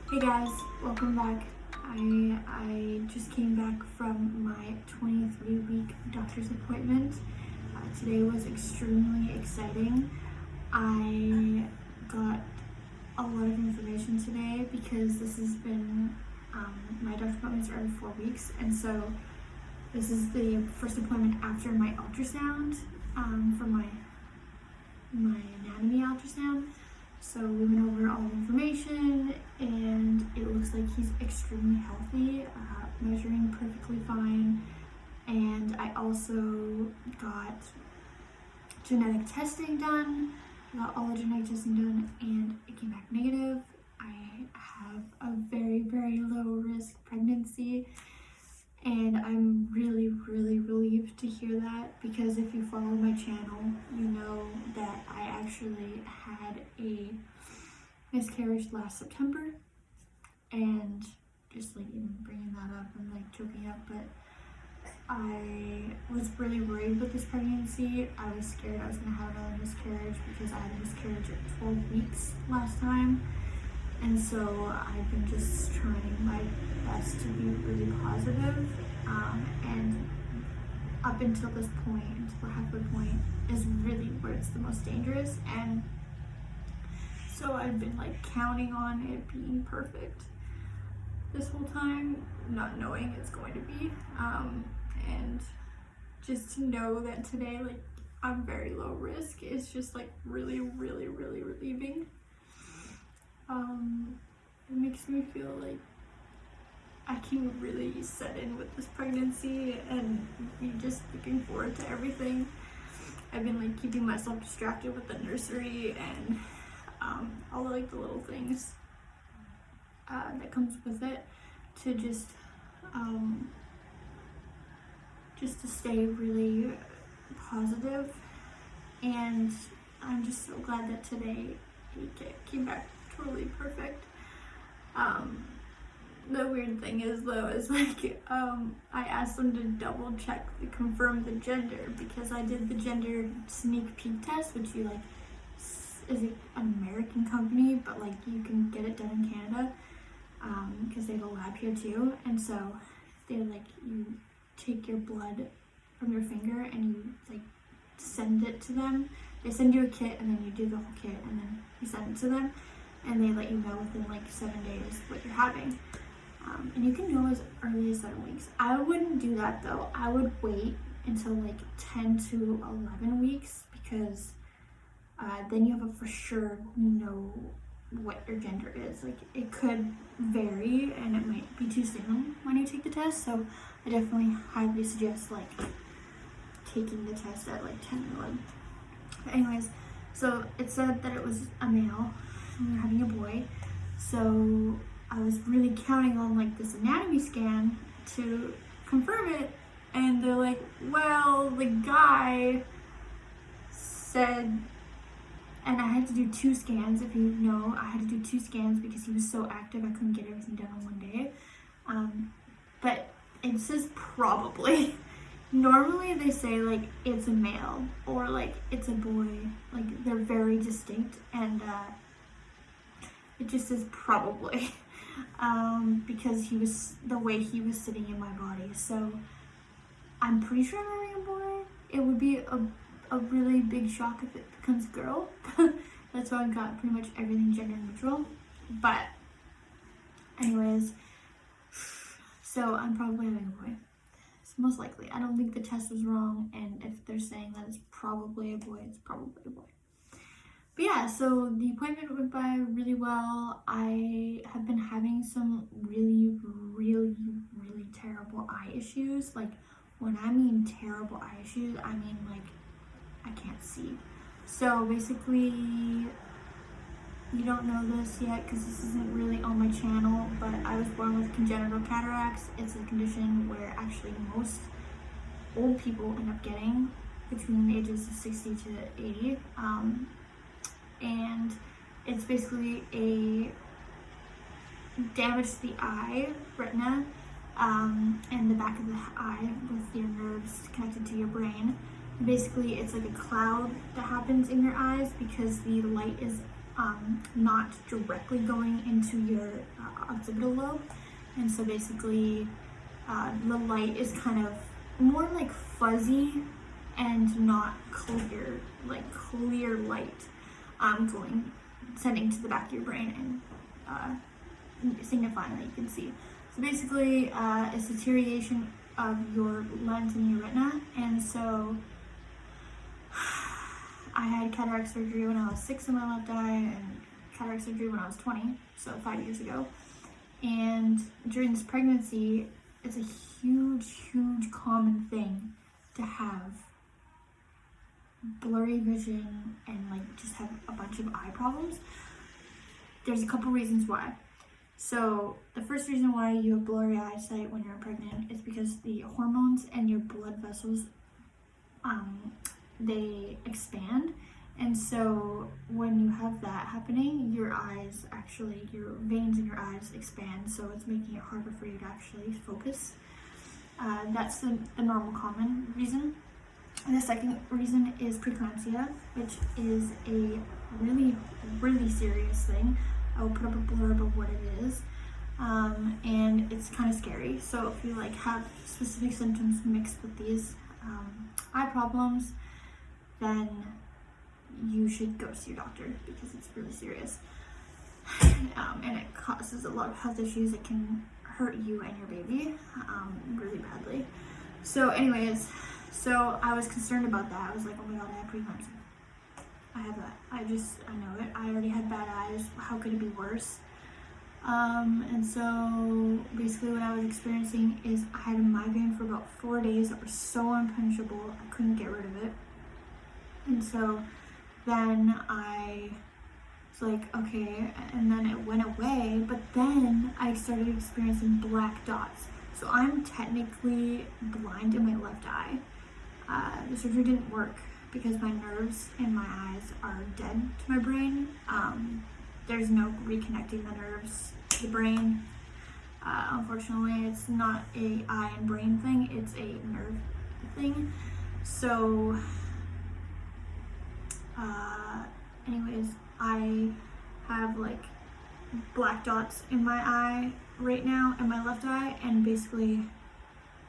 Hey guys, welcome back. I just came back from my 23-week doctor's appointment. Today was extremely exciting. I got a lot of information today because this has been my doctor's appointments are every 4 weeks, and so this is the first appointment after my ultrasound for my anatomy ultrasound. So we went over all the information, and it looks like he's extremely healthy, measuring perfectly fine. And I also got genetic testing done, got all the genetic testing done, and it came back negative. I have a very, very low risk pregnancy, and I'm really, really relieved to hear that, because if you follow my channel, you know that I actually had a miscarriage last September, and just like even bringing that up and like joking up, but I was really worried with this pregnancy. I was scared I was gonna have another miscarriage because I had a miscarriage at 12 weeks last time. And so I've been just trying my best to be really positive. And up until this point, until the halfway point, is really where it's the most dangerous. And so I've been like counting on it being perfect this whole time, not knowing it's going to be. And just to know that today, like, I'm very low risk is just like really, really, really relieving. It makes me feel like I can really set in with this pregnancy and be just looking forward to everything. I've been like keeping myself distracted with the nursery and all like the little things that comes with it, to just to stay really positive. And I'm just so glad that today he came back totally perfect. The weird thing is though, is like, I asked them to double check to confirm the gender, because I did the gender sneak peek test, which you like, is an American company, but like you can get it done in Canada, because they have a lab here too. And so they're like, you take your blood from your finger and you like send it to them. They send you a kit, and then you do the whole kit, and then you send it to them, and they let you know within like 7 days what you're having. And you can know as early as 7 weeks. I wouldn't do that though. I would wait until like 10 to 11 weeks, because then you have a for sure know what your gender is. Like, it could vary and it might be too soon when you take the test. So I definitely highly suggest like taking the test at like 10 or 11. But anyways, so it said that it was a male and we were having a boy. So I was really counting on like this anatomy scan to confirm it, and they're like, well, the guy said, and I had to do 2 scans. If you know, I had to do 2 scans because he was so active I couldn't get everything done on one day. But it says probably. Normally they say like it's a male or like it's a boy, like they're very distinct, and it just says probably. Because he was, the way he was sitting in my body. So I'm pretty sure I'm having a boy. It would be a really big shock if it becomes a girl. That's why I've got pretty much everything gender neutral. But anyways, so I'm probably having a boy. It's most likely. I don't think the test was wrong, and if they're saying that it's probably a boy, it's probably a boy. But yeah, so the appointment went by really well. I have been having some really, really, really terrible eye issues. Like, when I mean terrible eye issues, I mean like I can't see. So basically, you don't know this yet because this isn't really on my channel, but I was born with congenital cataracts. It's a condition where actually most old people end up getting between the ages of 60 to 80. And it's basically a damage to the eye, retina, and the back of the eye with your nerves connected to your brain. And basically, it's like a cloud that happens in your eyes because the light is not directly going into your occipital lobe. And so basically the light is kind of more like fuzzy and not clear, like clear light sending to the back of your brain and signifying that you can see. So basically it's deterioration of your lens and your retina. And so I had cataract surgery when I was 6 in my left eye and cataract surgery when I was 20, so 5 years ago. And during this pregnancy, it's a huge common thing to have blurry vision and like just have a bunch of eye problems. There's a couple reasons why. So the first reason why you have blurry eyesight when you're pregnant is because the hormones and your blood vessels they expand, and so when you have that happening, your veins in your eyes expand, so it's making it harder for you to actually focus. That's the normal common reason. And the second reason is preeclampsia, which is a really serious thing. I will put up a blurb of what it is, and it's kind of scary. So if you like have specific symptoms mixed with these eye problems, then you should go see your doctor because it's really serious. And it causes a lot of health issues. It can hurt you and your baby really badly. So anyways, so I was concerned about that. I was like, oh my god, I have preeclampsia. I have that. I know it. I already had bad eyes. How could it be worse? And so basically what I was experiencing is I had a migraine for about 4 days that were so unpunishable, I couldn't get rid of it. And so then I was like, okay, and then it went away, but then I started experiencing black dots. So I'm technically blind in my left eye. The surgery didn't work because my nerves in my eyes are dead to my brain. There's no reconnecting the nerves to the brain. Unfortunately, it's not a eye and brain thing, it's a nerve thing. So anyways, I have like black dots in my eye right now, in my left eye, and basically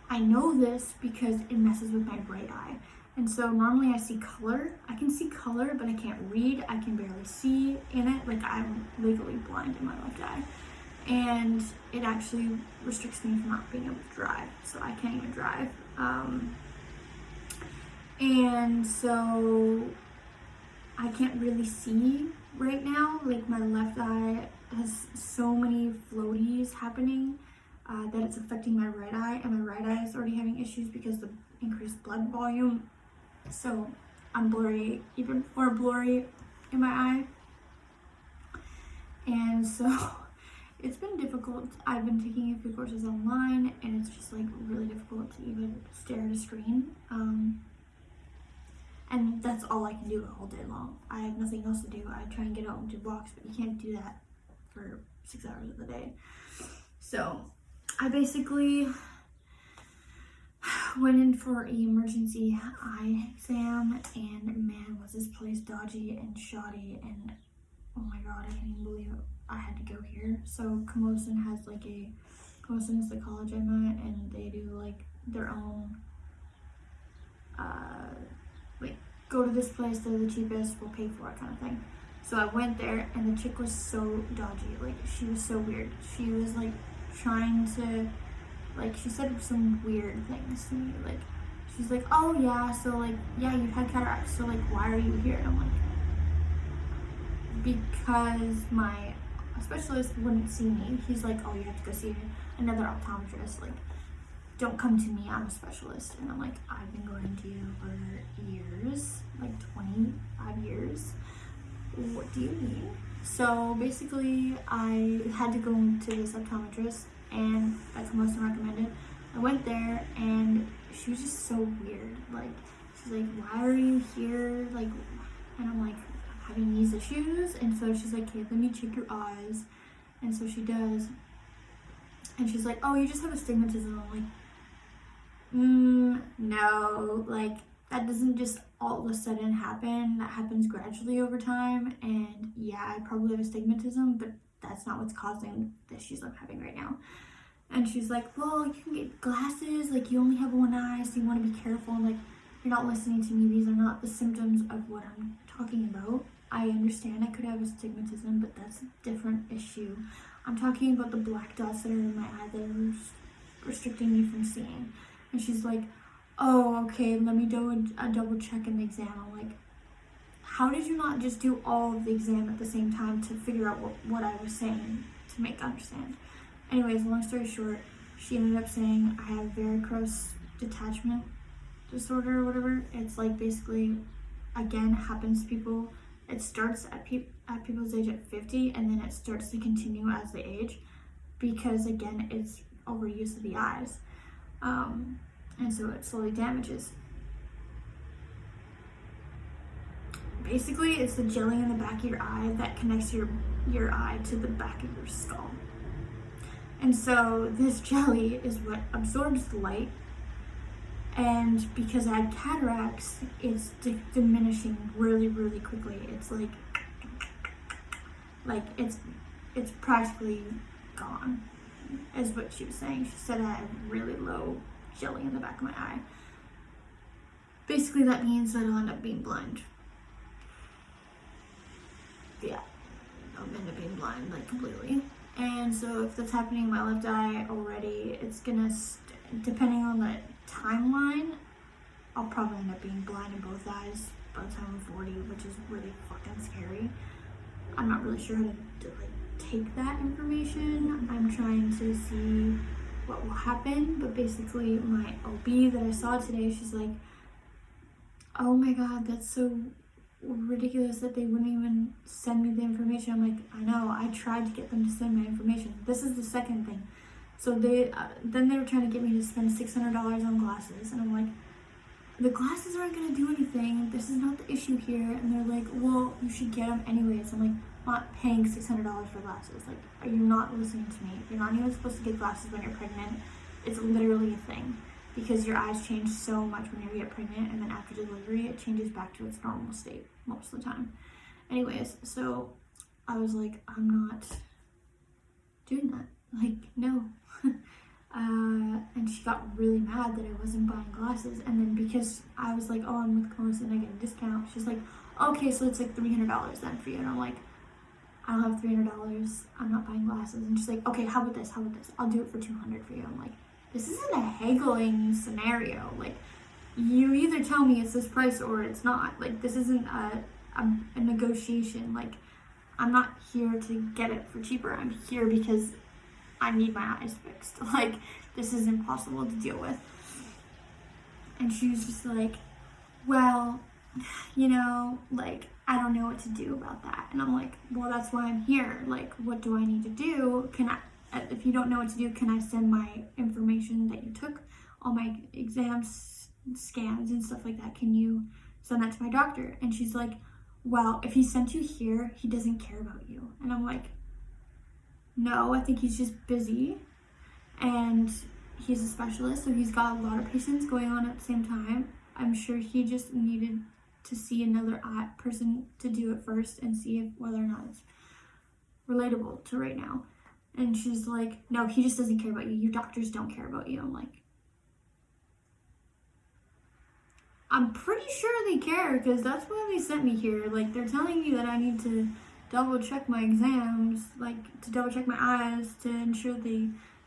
I know this because it messes with my right eye. And so normally I see color. I can see color, but I can't read. I can barely see in it. Like I'm legally blind in my left eye. And it actually restricts me from not being able to drive. So I can't even drive. And so I can't really see right now. Like my left eye has so many floaties happening that it's affecting my right eye, and my right eye is already having issues because of the increased blood volume. So I'm blurry, even more blurry in my eye. And so it's been difficult. I've been taking a few courses online, and it's just like really difficult to even stare at a screen. And that's all I can do all day long. I have nothing else to do. I try and get out and do walks, but you can't do that for 6 hours of the day. So I basically went in for an emergency eye exam, and man, was this place dodgy and shoddy, and oh my god, I can't even believe I had to go here. So Camosun is the college I'm at, and they do like their own go to this place, they're the cheapest, we'll pay for it kind of thing. So I went there, and the chick was so dodgy. Like, she was so weird. She was like trying to, like, she said some weird things to me. Like, she's like, oh yeah, so like, yeah, you've had cataracts, so like, why are you here? And I'm like, because my specialist wouldn't see me. He's like, oh, you have to go see another optometrist. Like, don't come to me, I'm a specialist. And I'm like, I've been going to you for years, like 25 years. What do you need? So basically, I had to go to this optometrist, and that's what most recommended. I went there, and she was just so weird. Like, she's like, why are you here? Like, and I'm like, I'm having these issues. And so she's like, okay, let me check your eyes. And so she does. And she's like, oh, you just have astigmatism. I'm like, no, like, that doesn't just all of a sudden happen. That happens gradually over time. And yeah, I probably have astigmatism, but that's not what's causing the issues I'm having right now. And she's like, well, you can get glasses, like you only have one eye, so you want to be careful. I'm like, you're not listening to me. These are not the symptoms of what I'm talking about. I understand I could have astigmatism, but that's a different issue. I'm talking about the black dots that are in my eye that are restricting me from seeing. And she's like, oh, okay, let me do a double check in the exam. I'm like, how did you not just do all of the exam at the same time to figure out what I was saying to make understand? Anyways, long story short, she ended up saying I have varicose detachment disorder or whatever. It's like basically, again, happens to people. It starts at people's age at 50, and then it starts to continue as they age, because again, it's overuse of the eyes, and so it slowly damages. Basically, it's the jelly in the back of your eye that connects your eye to the back of your skull. And so this jelly is what absorbs the light, and because I had cataracts, it's diminishing really, really quickly. It's like it's practically gone, is what she was saying. She said I have really low jelly in the back of my eye. Basically, that means that I'll end up being blind. Yeah, I'll end up being blind, like, completely. And so if that's happening in my left eye already, it's gonna, depending on the timeline, I'll probably end up being blind in both eyes by the time I'm 40, which is really fucking scary. I'm not really sure how to like take that information. I'm trying to see what will happen, but basically my OB that I saw today, she's like, oh my god, that's so ridiculous that they wouldn't even send me the information. I'm like, I know, I tried to get them to send my information. This is the second thing. So then they were trying to get me to spend $600 on glasses, and I'm like, the glasses aren't going to do anything. This is not the issue here. And they're like, well, you should get them anyways. I'm like, I'm not paying $600 for glasses. Like, are you not listening to me? You're not even supposed to get glasses when you're pregnant. It's literally a thing, because your eyes change so much when you get pregnant, and then after delivery it changes back to its normal state most of the time. Anyways, so I was like, I'm not doing that. Like, no. And she got really mad that I wasn't buying glasses, and then because I was like, oh, I'm with Columbus and I get a discount, she's like, okay, so it's like $300 then for you. And I'm like, I don't have $300, I'm not buying glasses. And she's like, okay, how about this, I'll do it for $200 for you. I'm like, this isn't a haggling scenario. Like, you either tell me it's this price or it's not. Like, this isn't a negotiation. Like, I'm not here to get it for cheaper. I'm here because I need my eyes fixed. Like, this is impossible to deal with. And she was just like, well, you know, like, I don't know what to do about that. And I'm like, well, that's why I'm here. Like, what do I need to do? If you don't know what to do, can I send my information that you took, all my exams, scans, and stuff like that? Can you send that to my doctor? And she's like, well, if he sent you here, he doesn't care about you. And I'm like, no, I think he's just busy, and he's a specialist, so he's got a lot of patients going on at the same time. I'm sure he just needed to see another person to do it first and see whether or not it's relatable to right now. And she's like, no, he just doesn't care about you. Your doctors don't care about you. I'm like, I'm pretty sure they care, because that's why they sent me here. Like, they're telling me that I need to double check my exams, like to double check my eyes to ensure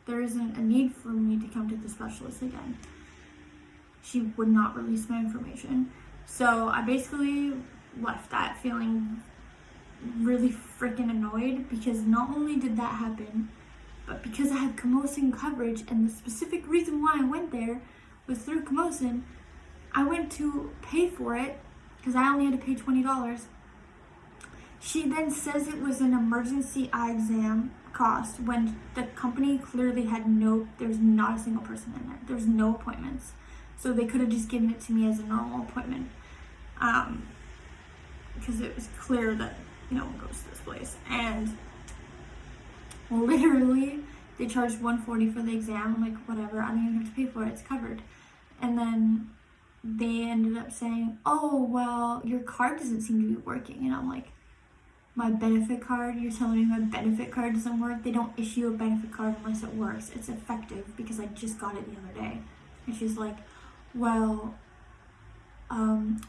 there isn't a need for me to come to the specialist again. She would not release my information. So I basically left that feeling really freaking annoyed, because not only did that happen, but because I have Camosun coverage, and the specific reason why I went there was through Camosun, I went to pay for it because I only had to pay $20. She then says it was an emergency eye exam cost, when the company clearly had there's not a single person in there. There's no appointments. So they could have just given it to me as a normal appointment. Because it was clear that no one goes to this place. And literally, they charged $140 for the exam. I'm like, whatever, I don't even have to pay for it, it's covered. And then they ended up saying, oh, well, your card doesn't seem to be working. And I'm like, my benefit card? You're telling me my benefit card doesn't work? They don't issue a benefit card unless it works. It's effective because I just got it the other day. And she's like, well,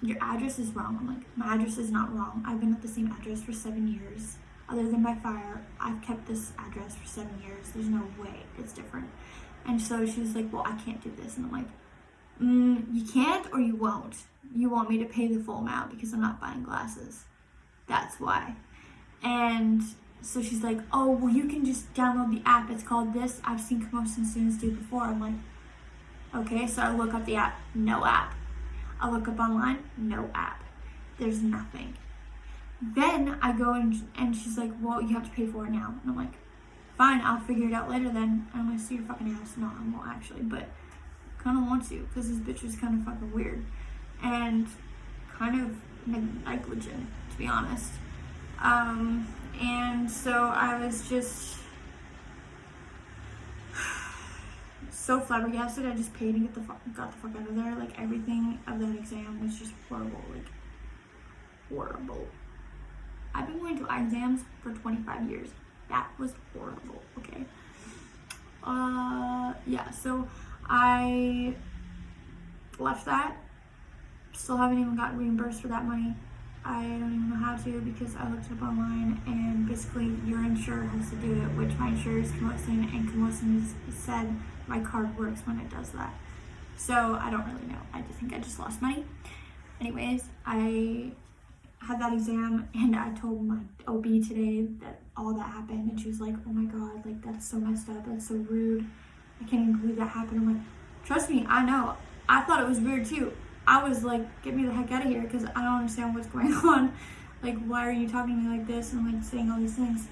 your address is wrong. I'm like, my address is not wrong. I've been at the same address for 7 years. Other than my fire, I've kept this address for 7 years. There's no way it's different. And so she was like, well, I can't do this. And I'm like, you can't or you won't. You want me to pay the full amount because I'm not buying glasses. That's why. And so she's like, oh, well, you can just download the app. It's called this. I've seen Camosun students do it before. I'm like, okay. So I look up the app. No app. I look up online. No app. There's nothing. Then I go and she's like, well, you have to pay for it now. And I'm like, fine, I'll figure it out later then. I'm going to see your fucking ass. No, I won't actually, but kind of want to because this bitch is kind of fucking weird and kind of negligent, to be honest. And so I was just so flabbergasted. I just paid and got the fuck out of there. Like, everything of that exam was just horrible. Like, horrible. I've been going to eye exams for 25 years. That was horrible, okay? Yeah, so I left that. Still haven't even got reimbursed for that money. I don't even know how to because I looked it up online and basically your insurer has to do it, which my insurer is Camosun, and Camosun said my card works when it does that. So I don't really know. I just think I just lost money. Anyways, I had that exam and I told my OB today that all that happened, and she was like, oh my god, like, that's so messed up, that's so rude. I can't even believe that happened. I'm like, trust me, I know. I thought it was weird too. I was like, get me the heck out of here because I don't understand what's going on. Like, why are you talking to me like this and like saying all these things?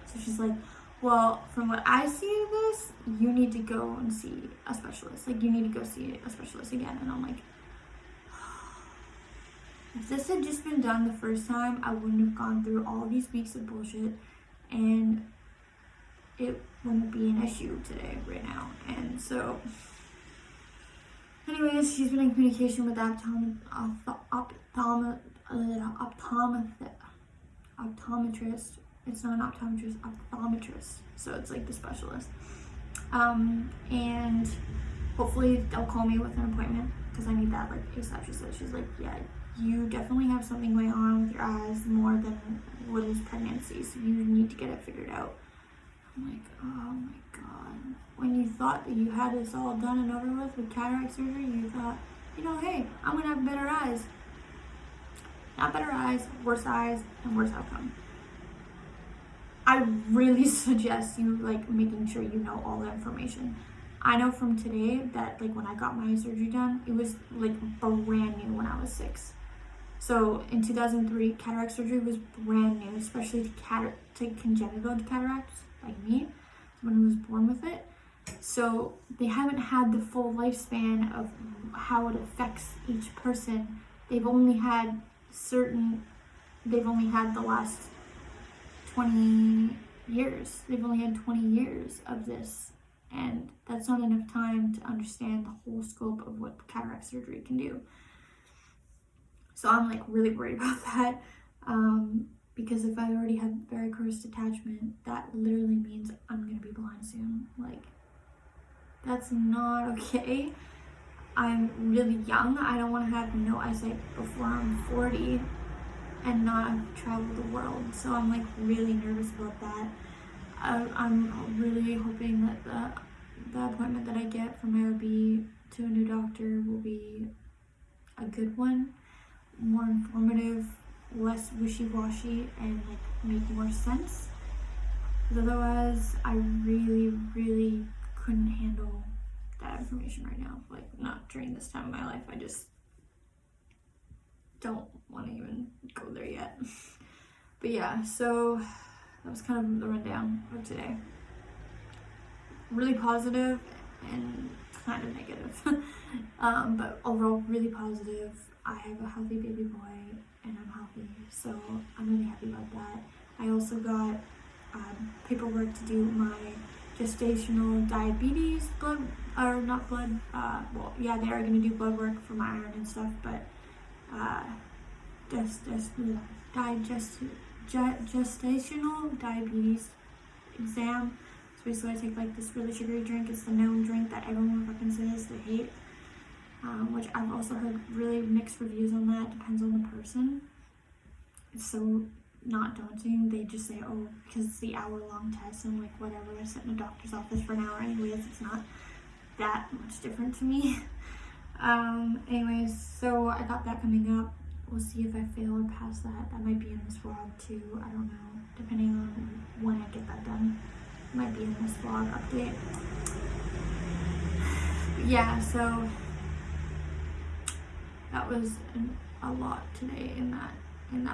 So she's like, well, from what I see of this, you need to go and see a specialist. Like, you need to go see a specialist again. And I'm like, if this had just been done the first time, I wouldn't have gone through all these weeks of bullshit and it wouldn't be an issue today, right now. And so, anyways, she's been in communication with the optometrist. It's not an optometrist, optometrist. So it's like the specialist. And hopefully they'll call me with an appointment because I need that like ASAP. She said, she's like, yeah, you definitely have something going on with your eyes more than what is pregnancy. So you need to get it figured out. I'm like, oh my god. When you thought that you had this all done and over with cataract surgery, you thought, you know, hey, I'm gonna have better eyes. Not better eyes, and worse outcome. I really suggest you like making sure you know all the information. I know from today that like when I got my surgery done, it was like brand new when I was 6. So in 2003, cataract surgery was brand new, especially to congenital cataracts like me, when I was born with it. So they haven't had the full lifespan of how it affects each person. They've only had the last 20 years. They've only had 20 years of this. And that's not enough time to understand the whole scope of what cataract surgery can do. So I'm like really worried about that. Because if I already have varicose detachment, that literally means I'm gonna be blind soon. Like, that's not okay. I'm really young. I don't want to have no eyesight before I'm 40 and not travel the world. So I'm like really nervous about that. I'm really hoping that the appointment that I get from my OB to a new doctor will be a good one, more informative, less wishy-washy, and like make more sense. Because otherwise, I really, really couldn't handle that information right now. Like, not during this time of my life. I just don't want to even go there yet. But yeah, so that was kind of the rundown of today. Really positive and kind of negative. But overall, really positive. I have a healthy baby boy and I'm healthy, so I'm really happy about that. I also got paperwork to do my gestational diabetes blood or not blood, well, yeah, they are going to do blood work for my iron and stuff, but gestational diabetes exam. So basically I take like this really sugary drink. It's the known drink that everyone fucking says they hate, which I've also heard really mixed reviews on that. Depends on the person. It's so not daunting. They just say, oh, because it's the hour-long test, and like, whatever, I sit in a doctor's office for an hour anyways. It's not that much different to me. Anyways, so I got that coming up. We'll see if I fail or pass that. That might be in this vlog too. I don't know, depending on when I get that done. It might be in this vlog update. But yeah, so that was a lot today in that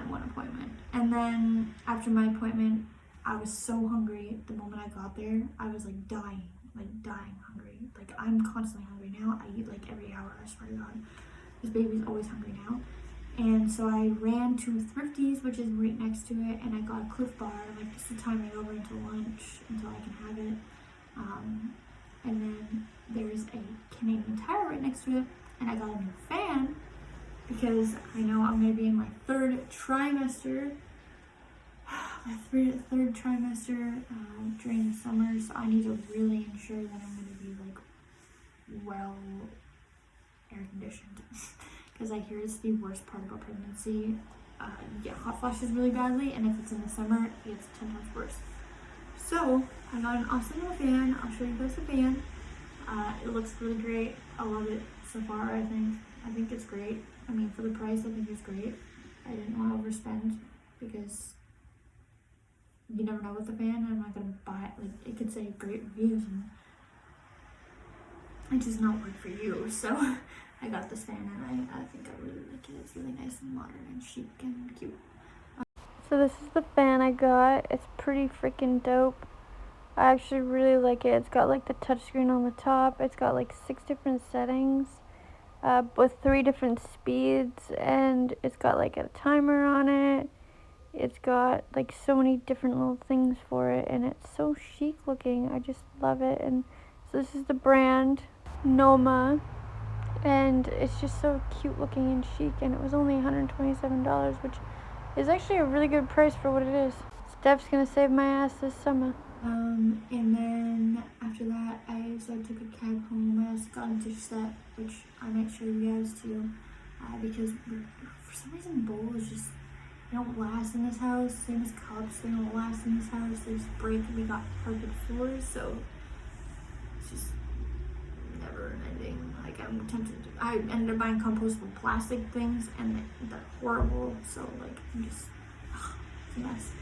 one appointment. And then after my appointment, I was so hungry. The moment I got there, I was like dying hungry. Like, I'm constantly hungry now. I eat like every hour, I swear to God. This baby's always hungry now. And so I ran to Thrifties, which is right next to it, and I got a Cliff Bar, like, just to time it over until lunch, until I can have it. And then there's a Canadian Tire right next to it, and I got a new fan because I know I'm going to be in my third trimester during the summer, so I need to really ensure that I'm going to be like well air conditioned because I hear it's the worst part about pregnancy. Yeah, hot flashes really badly, and if it's in the summer, it's 10 times worse. So I got an awesome little fan. I'll show you guys the fan. It looks really great. I love it so far. I think it's great. I mean, for the price, I think it's great. I didn't want to overspend because you never know with the fan. I'm not gonna buy it. Like, it could say great reviews and it does not work for you. So I got this fan, and I think I really like it. It's really nice and modern and chic and cute. So this is the fan I got. It's pretty freaking dope. I actually really like it. It's got like the touchscreen on the top. It's got like 6 different settings with 3 different speeds, and it's got like a timer on it. It's got like so many different little things for it, and it's so chic looking. I just love it. And so this is the brand Noma, and it's just so cute looking and chic, and it was only $127, which is actually a really good price for what it is. Steph's gonna save my ass this summer. And then after that, I took a cab home. I also got a dish set, which I might show you guys too, because for some reason bowls just, they don't last in this house. Same as cups, they don't last in this house. They just break, and we got carpet floors, so it's just never ending. Like, I'm tempted to, I ended up buying compostable plastic things, and they're horrible, so like, I'm just, it's a mess.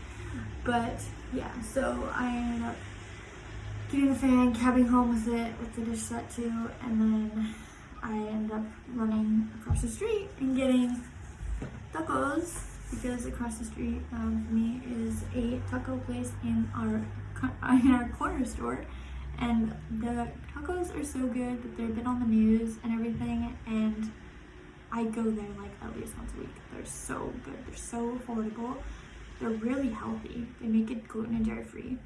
But yeah, so I ended up getting the fan, cabbing home with it, with the dish set too, and then I ended up running across the street and getting tacos, because across the street from me is a taco place in our corner store, and the tacos are so good that they've been on the news and everything, and I go there like at least once a week. They're so good. They're so affordable. They're really healthy. They make it gluten and dairy free.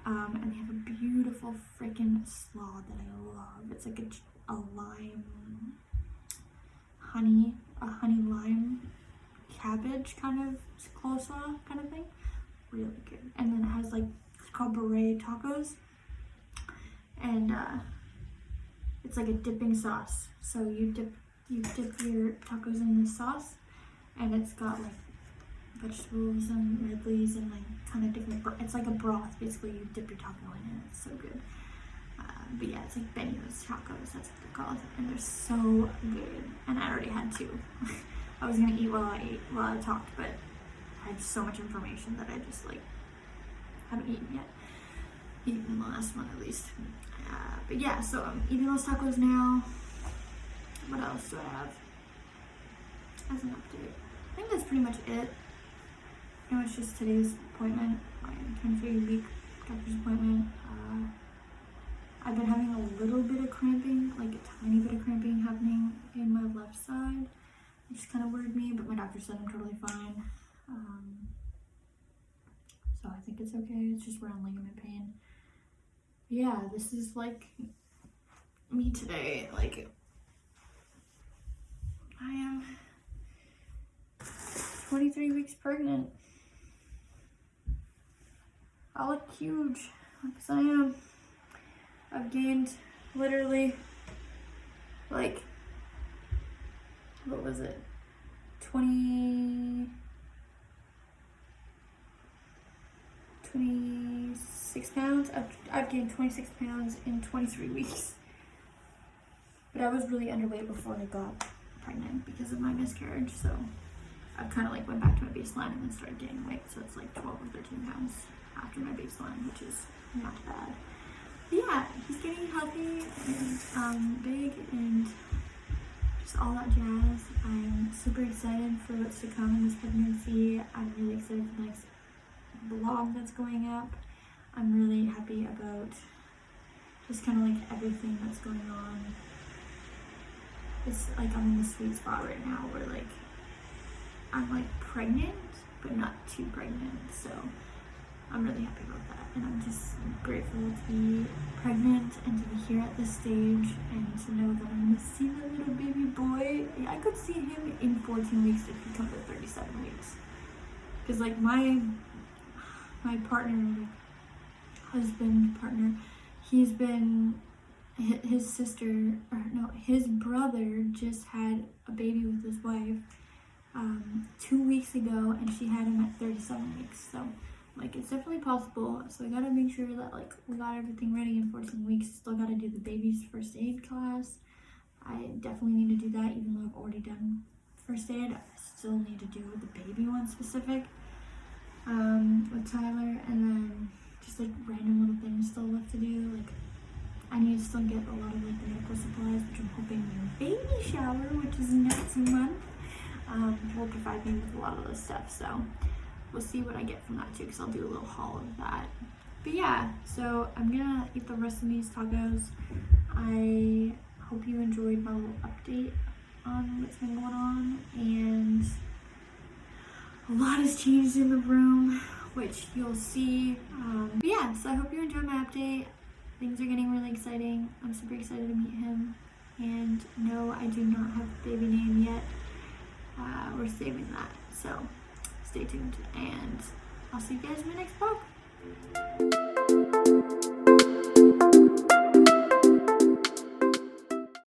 And they have a beautiful freaking slaw that I love. It's like a lime, honey lime cabbage kind of coleslaw kind of thing. Really good. And then it has like, it's called beret tacos. And it's like a dipping sauce. So you dip your tacos in this sauce, and it's got like vegetables and red leaves and like kind of different, it's like a broth basically. You dip your taco in it. It's so good. But yeah, it's like Benio's tacos, that's what they're called, and they're so good. And I already had 2. I was gonna eat while I talked, but I had so much information that I just like haven't eaten yet. Eaten the last one at least. But yeah, so I'm eating those tacos now. What else do I have as an update? I think that's pretty much it. It was just today's appointment, my 23-week doctor's appointment. I've been having a little bit of cramping, like a tiny bit of cramping happening in my left side, which kind of worried me, but my doctor said I'm totally fine. So I think it's okay. It's just round ligament pain. Yeah, this is like me today. Like, I am 23 weeks pregnant. I look huge, because I am. I've gained literally, like, what was it? 26 pounds. I've gained 26 pounds in 23 weeks. But I was really underweight before I got pregnant because of my miscarriage, so I kind of like went back to my baseline and then started gaining weight. So it's like 12 or 13 pounds after my baseline, which is not bad. But yeah, he's getting healthy and big and just all that jazz. I'm super excited for what's to come in this pregnancy. I'm really excited for the next vlog that's going up. I'm really happy about just kind of like everything that's going on. It's like I'm in the sweet spot right now where like I'm like pregnant but not too pregnant, so I'm really happy about that, and I'm just grateful to be pregnant and to be here at this stage and to know that I'm gonna see the little baby boy. I could see him in 14 weeks if he comes to 37 weeks, because like my partner, like husband partner, he's been, his sister, or no, his brother just had a baby with his wife 2 weeks ago, and she had him at 37 weeks. So like it's definitely possible. So we gotta make sure that like we got everything ready in 14 weeks. Still gotta do the baby's first aid class. I definitely need to do that, even though I've already done first aid. I still need to do the baby one specific with Tyler, and then just like random little things still left to do. Like I need to still get a lot of like the medical supplies, which I'm hoping my baby shower, which is next month, will provide me with a lot of this stuff. So we'll see what I get from that too, because I'll do a little haul of that. But yeah, so I'm gonna eat the rest of these tacos. I hope you enjoyed my little update on what's been going on, and a lot has changed in the room, which you'll see. But yeah, so I hope you enjoyed my update. Things are getting really exciting. I'm super excited to meet him. And no, I do not have a baby name yet. We're saving that. So stay tuned, and I'll see you guys in my next vlog.